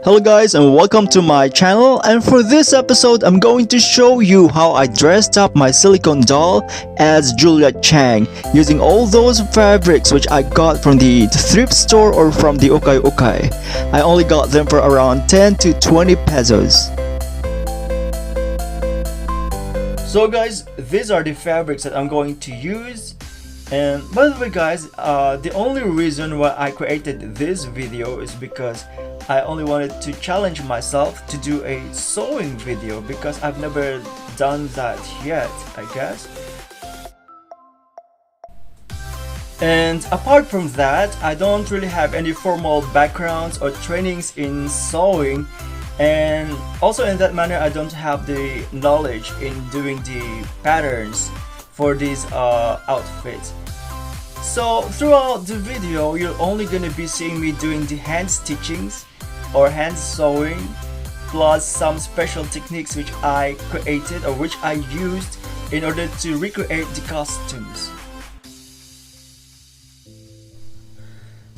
Hello guys and welcome to my channel, and for this episode I'm going to show you how I dressed up my silicone doll as Julia Chang using all those fabrics which I got from the thrift store or from the ukay. I only got them for around 10 to 20 pesos. So guys, these are the fabrics that I'm going to use. And by the way guys, the only reason why I created this video is because I only wanted to challenge myself to do a sewing video because I've never done that yet, I guess. And apart from that, I don't really have any formal backgrounds or trainings in sewing, and also in that manner I don't have the knowledge in doing the patterns for these outfits. So throughout the video you're only gonna be seeing me doing the hand stitchings or hand sewing, plus some special techniques which I created or which I used in order to recreate the costumes.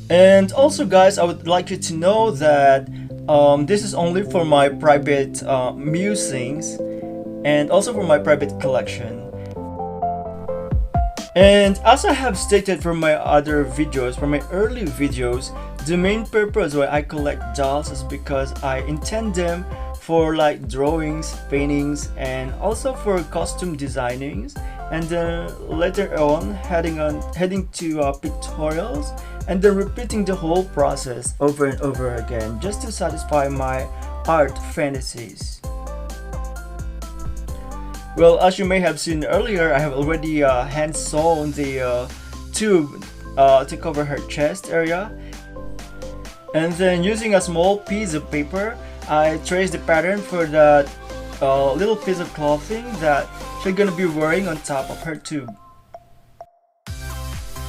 And also guys, I would like you to know that this is only for my private musings and also for my private collection. And as I have stated from my other videos, from my early videos, the main purpose why I collect dolls is because I intend them for like drawings, paintings, and also for costume designings, and then later on heading to pictorials, and then repeating the whole process over and over again just to satisfy my art fantasies. Well, as you may have seen earlier, I have already hand sewn the tube to cover her chest area. And then using a small piece of paper, I traced the pattern for that little piece of clothing that she's gonna be wearing on top of her tube.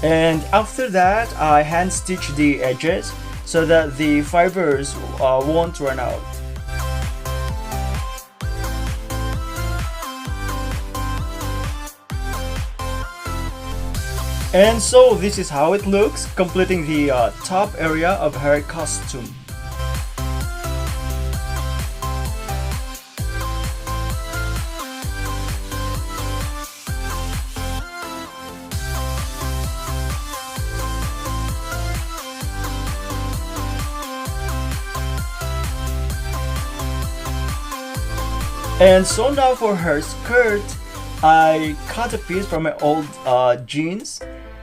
And after that, I hand stitched the edges so that the fibers won't run out. And so this is how it looks, completing the top area of her costume. And so now for her skirt, I cut a piece from my old jeans,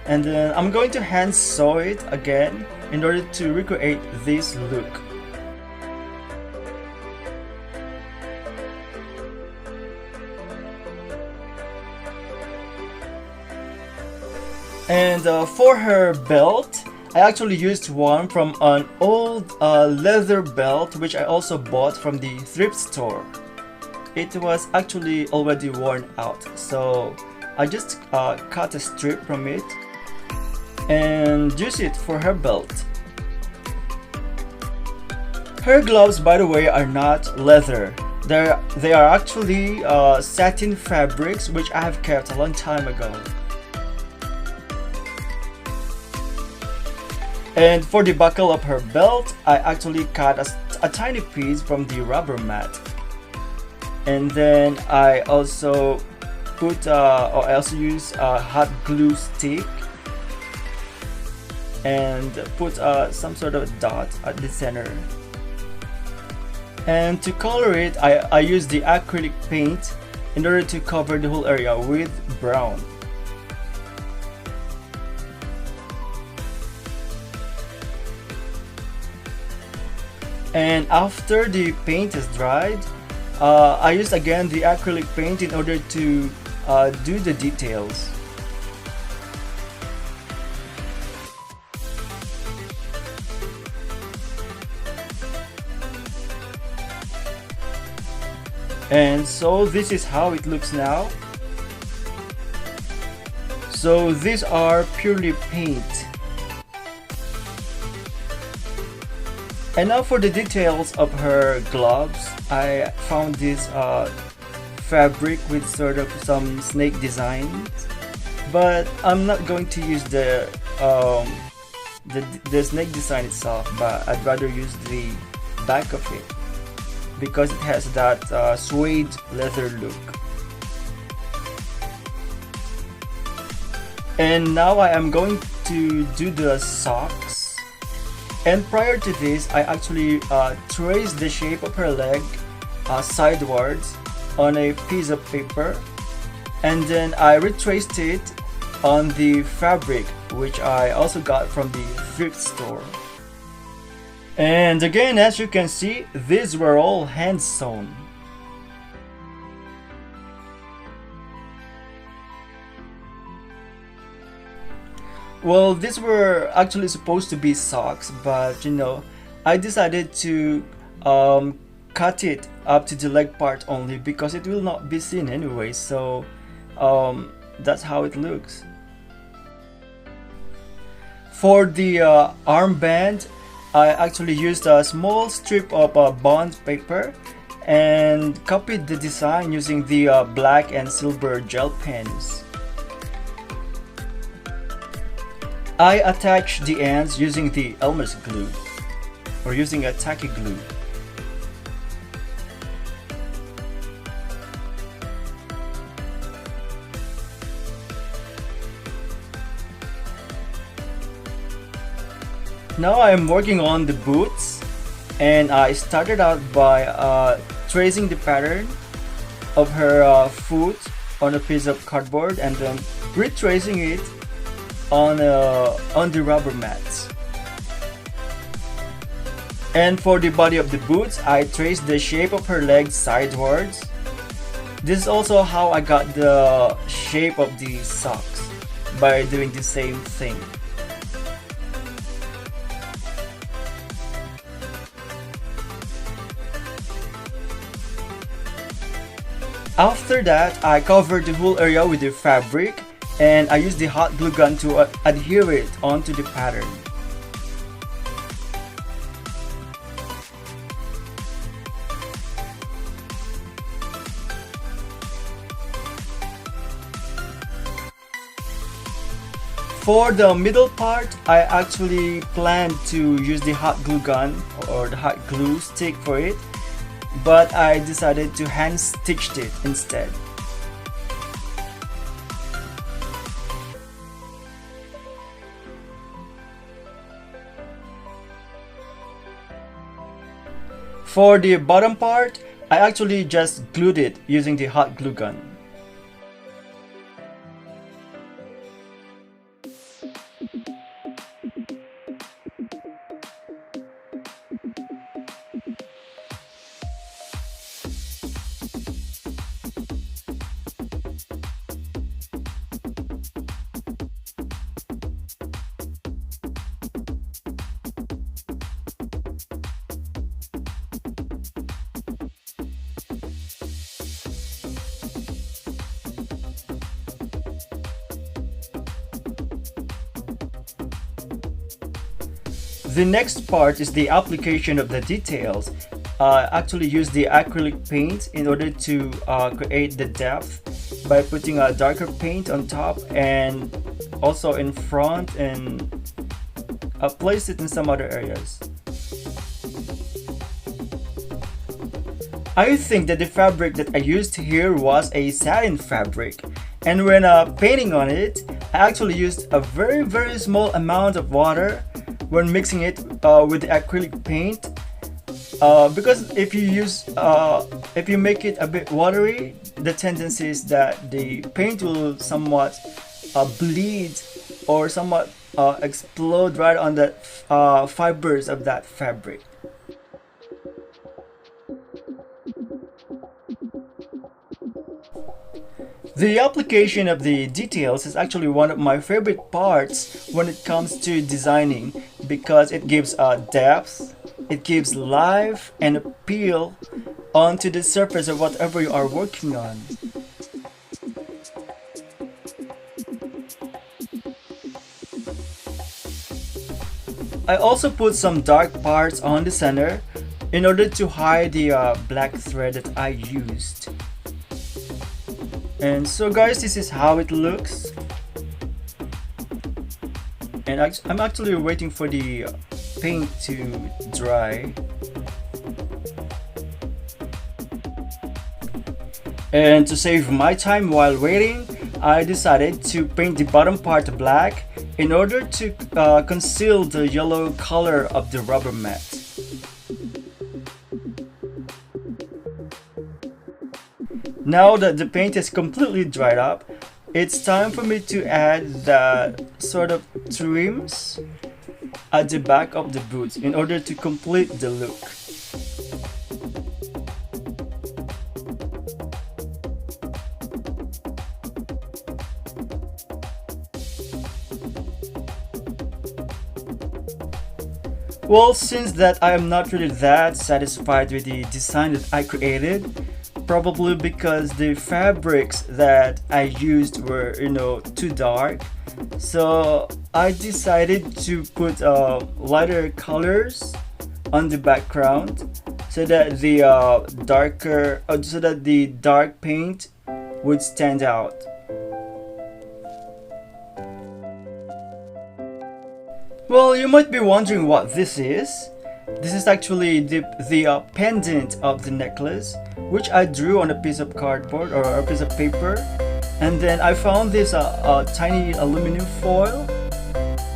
and then I'm going to hand sew it again in order to recreate this look. And for her belt, I actually used one from an old leather belt which I also bought from the thrift store. It was actually already worn out, so I just cut a strip from it and use it for her belt. Her gloves, by the way, are not leather. They are actually satin fabrics which I have kept a long time ago. And for the buckle of her belt, I actually cut a tiny piece from the rubber mat. And then I also use a hot glue stick and put some sort of dot at the center. And to color it, I use the acrylic paint in order to cover the whole area with brown. And after the paint is dried, I used again the acrylic paint in order to do the details. And so this is how it looks now. So these are purely paint. And now for the details of her gloves, I found this fabric with sort of some snake designs, but I'm not going to use the snake design itself, but I'd rather use the back of it because it has that suede leather look. And now I am going to do the socks. And prior to this, I actually traced the shape of her leg sidewards on a piece of paper, and then I retraced it on the fabric, which I also got from the thrift store. And again, as you can see, these were all hand sewn. Well, these were actually supposed to be socks, but you know, I decided to cut it up to the leg part only because it will not be seen anyway, so that's how it looks. For the armband, I actually used a small strip of bond paper and copied the design using the black and silver gel pens. I attached the ends using the Elmer's glue, or using a tacky glue. Now I am working on the boots, and I started out by tracing the pattern of her foot on a piece of cardboard and then retracing it on the rubber mats. And for the body of the boots, I traced the shape of her legs sidewards. This is also how I got the shape of the socks, by doing the same thing. After that, I covered the whole area with the fabric, and I used the hot glue gun to adhere it onto the pattern. For the middle part, I actually planned to use the hot glue gun or the hot glue stick for it, but I decided to hand stitch it instead. For the bottom part, I actually just glued it using the hot glue gun. The next part is the application of the details. I actually use the acrylic paint in order to create the depth by putting a darker paint on top and also in front, and place it in some other areas. I think that the fabric that I used here was a satin fabric, and when painting on it, I actually used a very small amount of water when mixing it with the acrylic paint, because if you make it a bit watery, the tendency is that the paint will somewhat bleed or somewhat explode right on the fibers of that fabric. The application of the details is actually one of my favorite parts when it comes to designing, because it gives depth, it gives life and appeal onto the surface of whatever you are working on. I also put some dark parts on the center in order to hide the black thread that I used. And so guys, this is how it looks, and I'm actually waiting for the paint to dry. And to save my time while waiting, I decided to paint the bottom part black in order to conceal the yellow color of the rubber mat. Now that the paint is completely dried up, it's time for me to add the sort of trims at the back of the boots in order to complete the look. Well, since that I am not really that satisfied with the design that I created, probably because the fabrics that I used were, too dark, so I decided to put lighter colors on the background so that the dark paint would stand out. Well, you might be wondering what this is. This is actually the pendant of the necklace, which I drew on a piece of cardboard or a piece of paper, and then I found this tiny aluminum foil.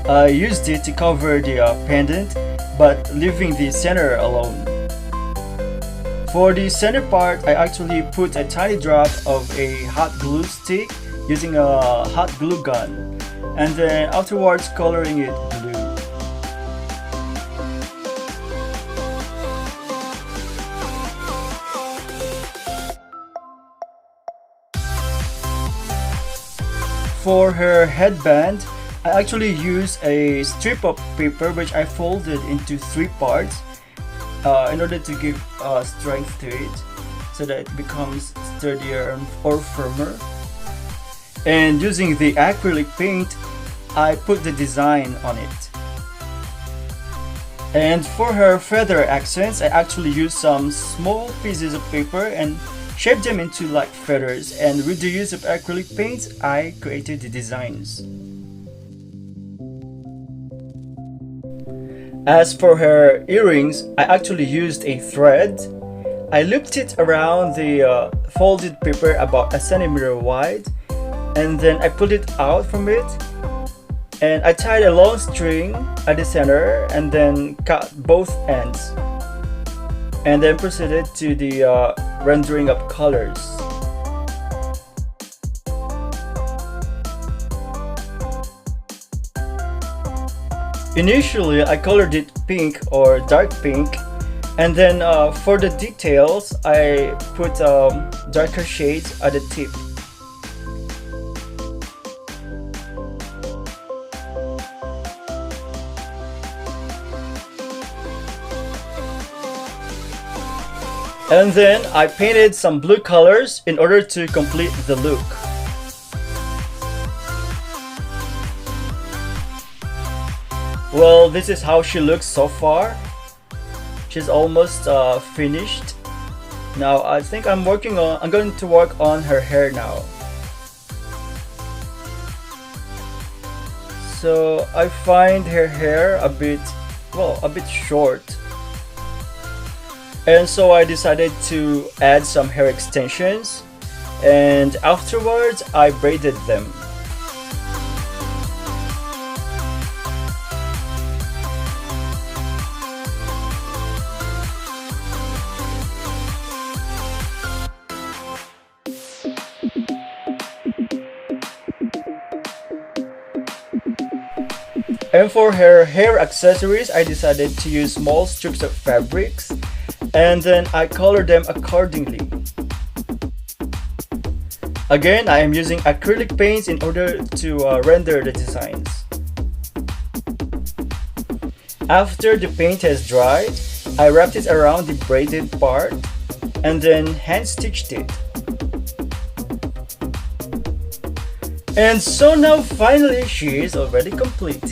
I used it to cover the pendant, but leaving the center alone. For the center part, I actually put a tiny drop of a hot glue stick using a hot glue gun, and then afterwards coloring it blue. For her headband, I actually used a strip of paper which I folded into 3 parts in order to give strength to it so that it becomes sturdier or firmer. And using the acrylic paint, I put the design on it. And for her feather accents, I actually used some small pieces of paper and shaped them into like feathers, and with the use of acrylic paints, I created the designs. As for her earrings, I actually used a thread. I looped it around the folded paper about a centimeter wide, and then I pulled it out from it, and I tied a long string at the center and then cut both ends, and then proceeded to the rendering of colors. Initially, I colored it pink or dark pink, and then for the details, I put darker shades at the tip. And then I painted some blue colors in order to complete the look. Well, this is how she looks so far. She's almost finished. Now I think I'm going to work on her hair now. So I find her hair a bit short. And so I decided to add some hair extensions, and afterwards I braided them. And for her hair accessories, I decided to use small strips of fabrics, and then I colored them accordingly. Again, I am using acrylic paints in order to render the designs. After the paint has dried, I wrapped it around the braided part and then hand stitched it. And so now finally she is already complete.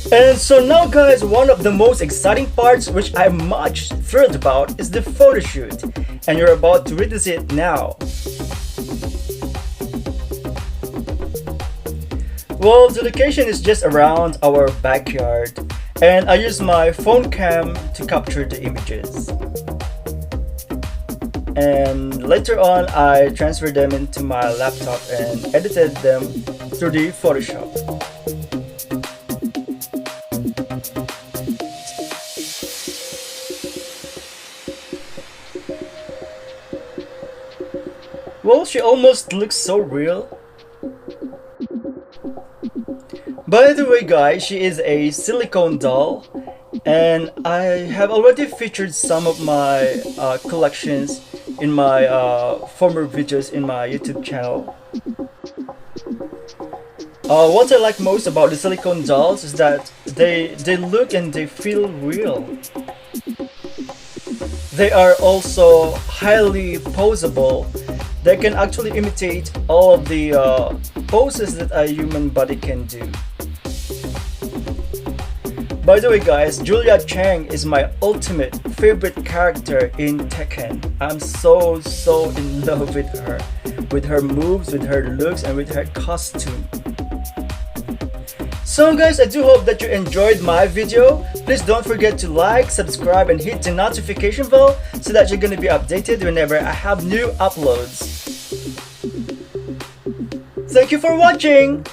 And so now guys, one of the most exciting parts which I'm much thrilled about is the photo shoot, and you're about to witness it now. Well, the location is just around our backyard, and I use my phone cam to capture the images. And later on, I transferred them into my laptop and edited them through the Photoshop. Well, she almost looks so real. By the way guys, she is a silicone doll, and I have already featured some of my collections in my former videos in my YouTube channel. What I like most about the silicone dolls is that they look and they feel real. They are also highly poseable. They can actually imitate all of the poses that a human body can do. By the way guys, Chang is my ultimate favorite character in Tekken. I'm so in love with her moves, with her looks, and with her costume. So guys, I do hope that you enjoyed my video. Please don't forget to like, subscribe, and hit the notification bell so that you're gonna be updated whenever I have new uploads. Thank you for watching!